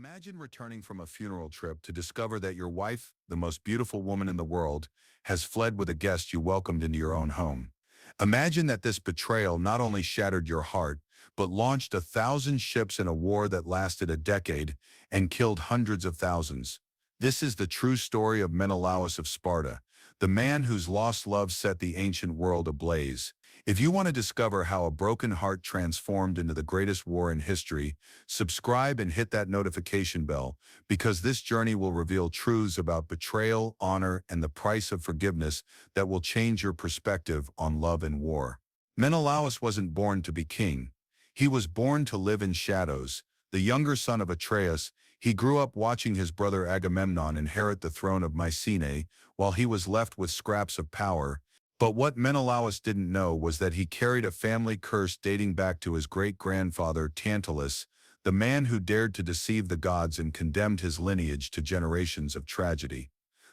Imagine returning from a funeral trip to discover that your wife, the most beautiful woman in the world, has fled with a guest you welcomed into your own home. Imagine that this betrayal not only shattered your heart, but launched 1,000 ships in a war that lasted a decade and killed hundreds of thousands. This is the true story of Menelaus of Sparta, the man whose lost love set the ancient world ablaze. If you want to discover how a broken heart transformed into the greatest war in history, subscribe and hit that notification bell, because this journey will reveal truths about betrayal, honor, and the price of forgiveness that will change your perspective on love and war. Menelaus wasn't born to be king. He was born to live in shadows. The younger son of Atreus, he grew up watching his brother Agamemnon inherit the throne of Mycenae, while he was left with scraps of power. But what Menelaus didn't know was that he carried a family curse dating back to his great-grandfather Tantalus, the man who dared to deceive the gods and condemned his lineage to generations of tragedy.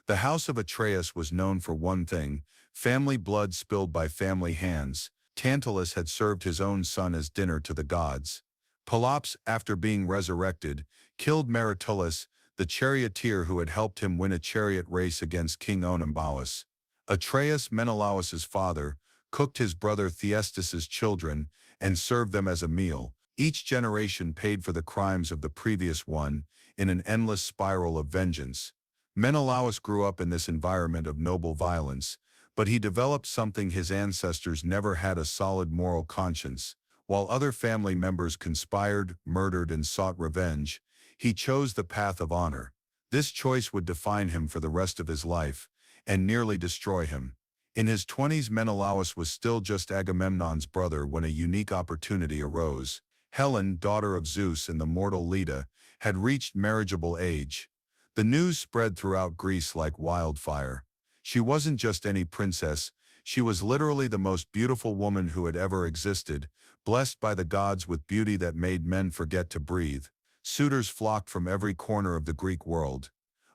The house of Atreus was known for one thing: family blood spilled by family hands. Tantalus had served his own son as dinner to the gods. Pelops, after being resurrected, killed Menelaus, the charioteer who had helped him win a chariot race against King Onymbaus. Atreus, Menelaus's father, cooked his brother Thyestes' children and served them as a meal. Each generation paid for the crimes of the previous one in an endless spiral of vengeance. Menelaus grew up in this environment of noble violence, but he developed something his ancestors never had: a solid moral conscience. While other family members conspired, murdered, and sought revenge, he chose the path of honor. This choice would define him for the rest of his life and nearly destroy him. In his 20s, Menelaus was still just Agamemnon's brother when a unique opportunity arose. Helen, daughter of Zeus and the mortal Leda, had reached marriageable age. The news spread throughout Greece like wildfire. She wasn't just any princess, she was literally the most beautiful woman who had ever existed, blessed by the gods with beauty that made men forget to breathe. Suitors flocked from every corner of the Greek world.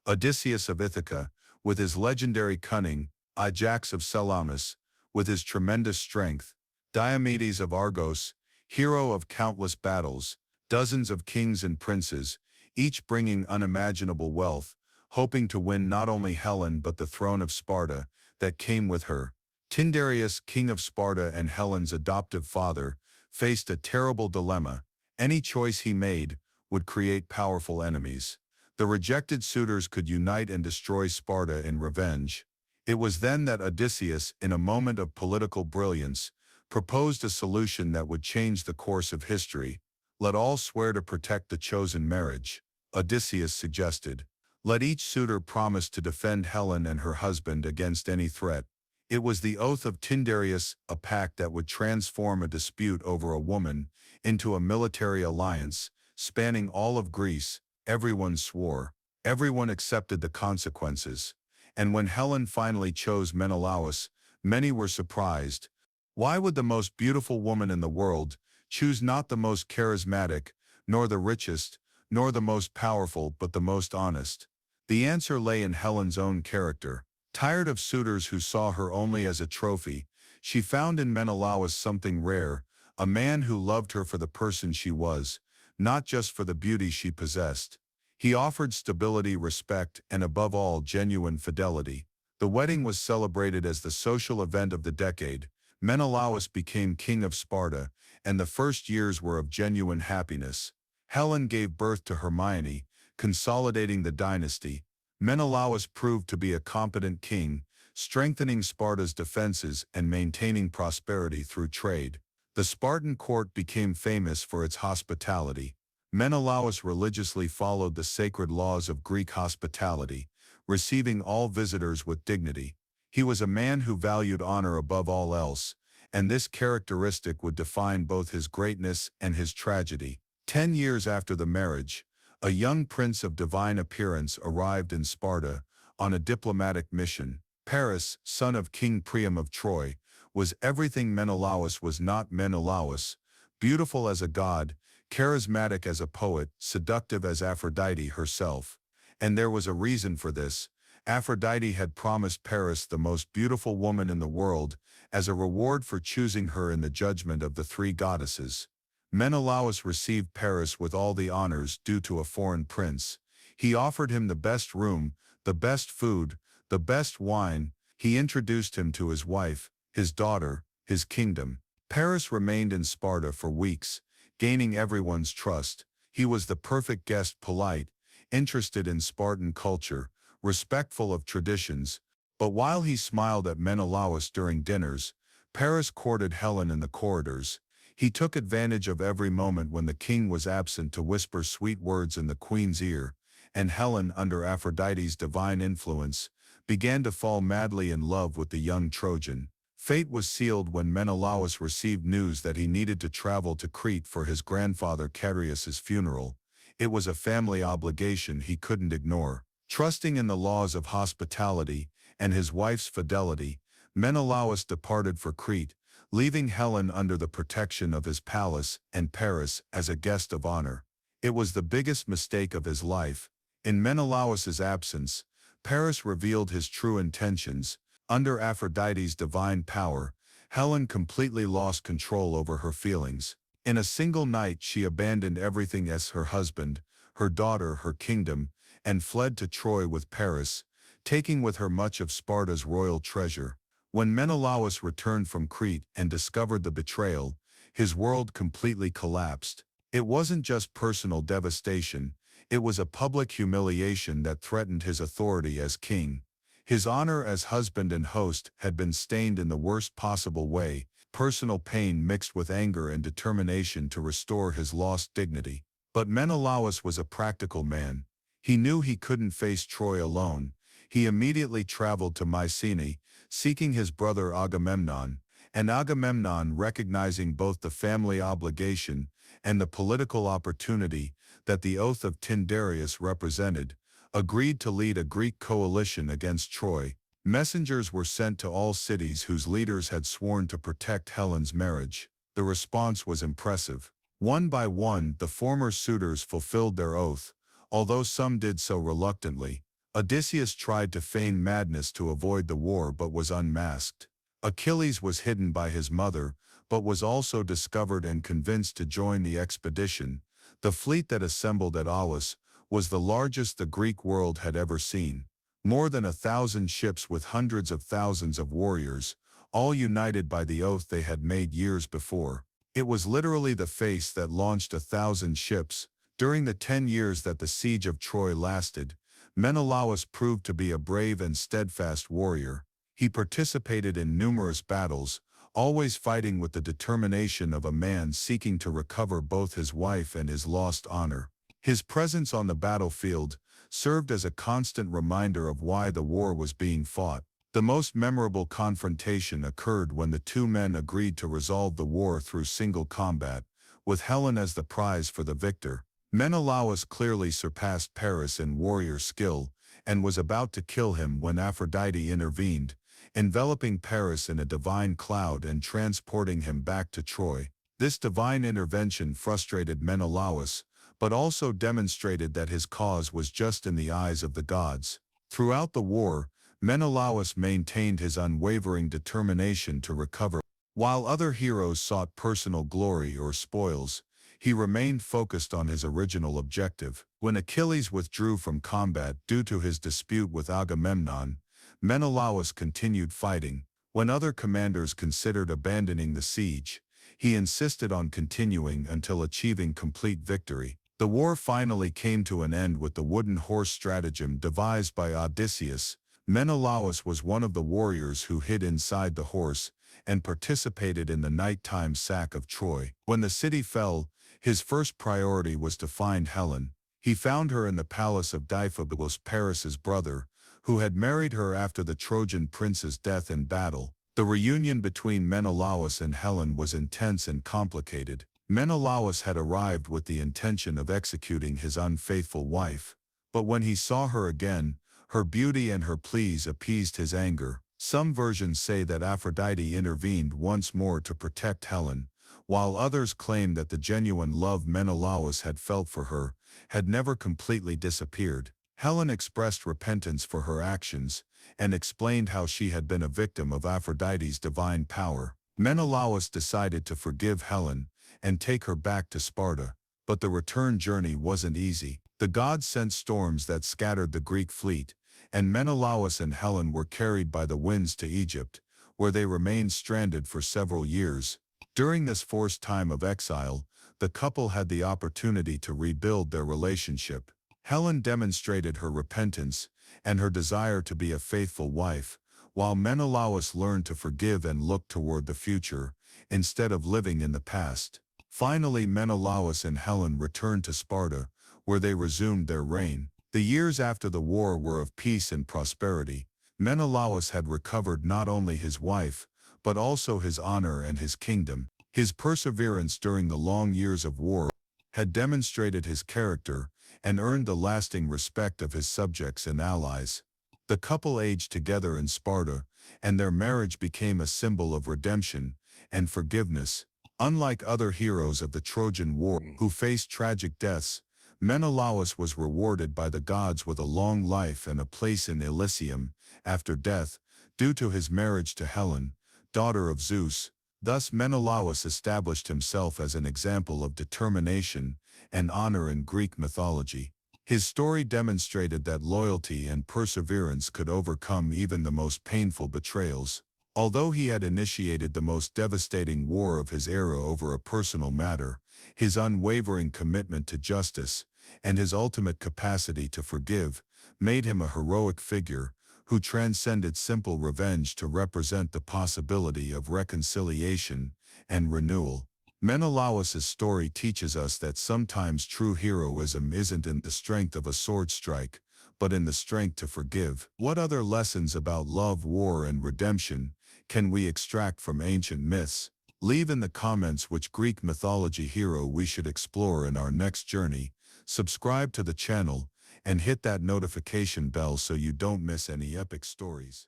Odysseus of Ithaca, with his legendary cunning; Ajax of Salamis, with his tremendous strength; Diomedes of Argos, hero of countless battles; dozens of kings and princes, each bringing unimaginable wealth, hoping to win not only Helen but the throne of Sparta that came with her. Tyndareus, king of Sparta and Helen's adoptive father, faced a terrible dilemma. Any choice he made would create powerful enemies. The rejected suitors could unite and destroy Sparta in revenge. It was then that Odysseus, in a moment of political brilliance, proposed a solution that would change the course of history. Let all swear to protect the chosen marriage. Odysseus suggested. Let each suitor promise to defend Helen and her husband against any threat. It was the oath of Tyndareus, a pact that would transform a dispute over a woman into a military alliance, spanning all of Greece. Everyone swore. Everyone accepted the consequences. And when Helen finally chose Menelaus, many were surprised. Why would the most beautiful woman in the world choose not the most charismatic, nor the richest, nor the most powerful, but the most honest? The answer lay in Helen's own character. Tired of suitors who saw her only as a trophy, she found in Menelaus something rare: a man who loved her for the person she was, not just for the beauty she possessed. He offered stability, respect, and above all, genuine fidelity. The wedding was celebrated as the social event of the decade. Menelaus became king of Sparta, and the first years were of genuine happiness. Helen gave birth to Hermione, consolidating the dynasty. Menelaus proved to be a competent king, strengthening Sparta's defenses and maintaining prosperity through trade. The Spartan court became famous for its hospitality. Menelaus religiously followed the sacred laws of Greek hospitality, receiving all visitors with dignity. He was a man who valued honor above all else, and this characteristic would define both his greatness and his tragedy. 10 years after the marriage, a young prince of divine appearance arrived in Sparta on a diplomatic mission. Paris, son of King Priam of Troy, was everything Menelaus was not. Menelaus, beautiful as a god, charismatic as a poet, seductive as Aphrodite herself. And there was a reason for this. Aphrodite had promised Paris the most beautiful woman in the world as a reward for choosing her in the judgment of the three goddesses. Menelaus received Paris with all the honors due to a foreign prince. He offered him the best room, the best food, the best wine. He introduced him to his wife, his daughter, his kingdom. Paris remained in Sparta for weeks, gaining everyone's trust. He was the perfect guest, polite, interested in Spartan culture, respectful of traditions. But while he smiled at Menelaus during dinners, Paris courted Helen in the corridors. He took advantage of every moment when the king was absent to whisper sweet words in the queen's ear, and Helen, under Aphrodite's divine influence, began to fall madly in love with the young Trojan. Fate was sealed when Menelaus received news that he needed to travel to Crete for his grandfather Chaereas's funeral. It was a family obligation he couldn't ignore. Trusting in the laws of hospitality and his wife's fidelity, Menelaus departed for Crete, leaving Helen under the protection of his palace and Paris as a guest of honor. It was the biggest mistake of his life. In Menelaus's absence, Paris revealed his true intentions. Under Aphrodite's divine power, Helen completely lost control over her feelings. In a single night she abandoned everything as her husband, her daughter, her kingdom, and fled to Troy with Paris, taking with her much of Sparta's royal treasure. When Menelaus returned from Crete and discovered the betrayal, his world completely collapsed. It wasn't just personal devastation, it was a public humiliation that threatened his authority as king. His honor as husband and host had been stained in the worst possible way, personal pain mixed with anger and determination to restore his lost dignity. But Menelaus was a practical man. He knew he couldn't face Troy alone. He immediately traveled to Mycenae, seeking his brother Agamemnon, and Agamemnon, recognizing both the family obligation and the political opportunity that the oath of Tyndareus represented, agreed to lead a Greek coalition against Troy. Messengers were sent to all cities whose leaders had sworn to protect Helen's marriage. The response was impressive. One by one, the former suitors fulfilled their oath, although some did so reluctantly. Odysseus tried to feign madness to avoid the war but was unmasked. Achilles was hidden by his mother, but was also discovered and convinced to join the expedition. The fleet that assembled at Aulis was the largest the Greek world had ever seen. More than 1,000 ships with hundreds of thousands of warriors, all united by the oath they had made years before. It was literally the face that launched 1,000 ships. During the 10 years that the siege of Troy lasted, Menelaus proved to be a brave and steadfast warrior. He participated in numerous battles, always fighting with the determination of a man seeking to recover both his wife and his lost honor. His presence on the battlefield served as a constant reminder of why the war was being fought. The most memorable confrontation occurred when the two men agreed to resolve the war through single combat, with Helen as the prize for the victor. Menelaus clearly surpassed Paris in warrior skill, and was about to kill him when Aphrodite intervened, enveloping Paris in a divine cloud and transporting him back to Troy. This divine intervention frustrated Menelaus, but also demonstrated that his cause was just in the eyes of the gods. Throughout the war, Menelaus maintained his unwavering determination to recover. While other heroes sought personal glory or spoils, he remained focused on his original objective. When Achilles withdrew from combat due to his dispute with Agamemnon, Menelaus continued fighting. When other commanders considered abandoning the siege, he insisted on continuing until achieving complete victory. The war finally came to an end with the wooden horse stratagem devised by Odysseus. Menelaus was one of the warriors who hid inside the horse and participated in the nighttime sack of Troy. When the city fell, his first priority was to find Helen. He found her in the palace of Deiphobus, Paris's brother, who had married her after the Trojan prince's death in battle. The reunion between Menelaus and Helen was intense and complicated. Menelaus had arrived with the intention of executing his unfaithful wife, but when he saw her again, her beauty and her pleas appeased his anger. Some versions say that Aphrodite intervened once more to protect Helen, while others claim that the genuine love Menelaus had felt for her had never completely disappeared. Helen expressed repentance for her actions and explained how she had been a victim of Aphrodite's divine power. Menelaus decided to forgive Helen and take her back to Sparta. But the return journey wasn't easy. The gods sent storms that scattered the Greek fleet, and Menelaus and Helen were carried by the winds to Egypt, where they remained stranded for several years. During this forced time of exile, the couple had the opportunity to rebuild their relationship. Helen demonstrated her repentance and her desire to be a faithful wife, while Menelaus learned to forgive and look toward the future, instead of living in the past. Finally, Menelaus and Helen returned to Sparta, where they resumed their reign. The years after the war were of peace and prosperity. Menelaus had recovered not only his wife, but also his honor and his kingdom. His perseverance during the long years of war had demonstrated his character and earned the lasting respect of his subjects and allies. The couple aged together in Sparta, and their marriage became a symbol of redemption and forgiveness. Unlike other heroes of the Trojan War who faced tragic deaths, Menelaus was rewarded by the gods with a long life and a place in Elysium after death, due to his marriage to Helen, daughter of Zeus. Thus Menelaus established himself as an example of determination and honor in Greek mythology. His story demonstrated that loyalty and perseverance could overcome even the most painful betrayals. Although he had initiated the most devastating war of his era over a personal matter, his unwavering commitment to justice and his ultimate capacity to forgive made him a heroic figure who transcended simple revenge to represent the possibility of reconciliation and renewal. Menelaus's story teaches us that sometimes true heroism isn't in the strength of a sword strike, but in the strength to forgive. What other lessons about love, war, and redemption can we extract from ancient myths? Leave in the comments which Greek mythology hero we should explore in our next journey. Subscribe to the channel and hit that notification bell so you don't miss any epic stories.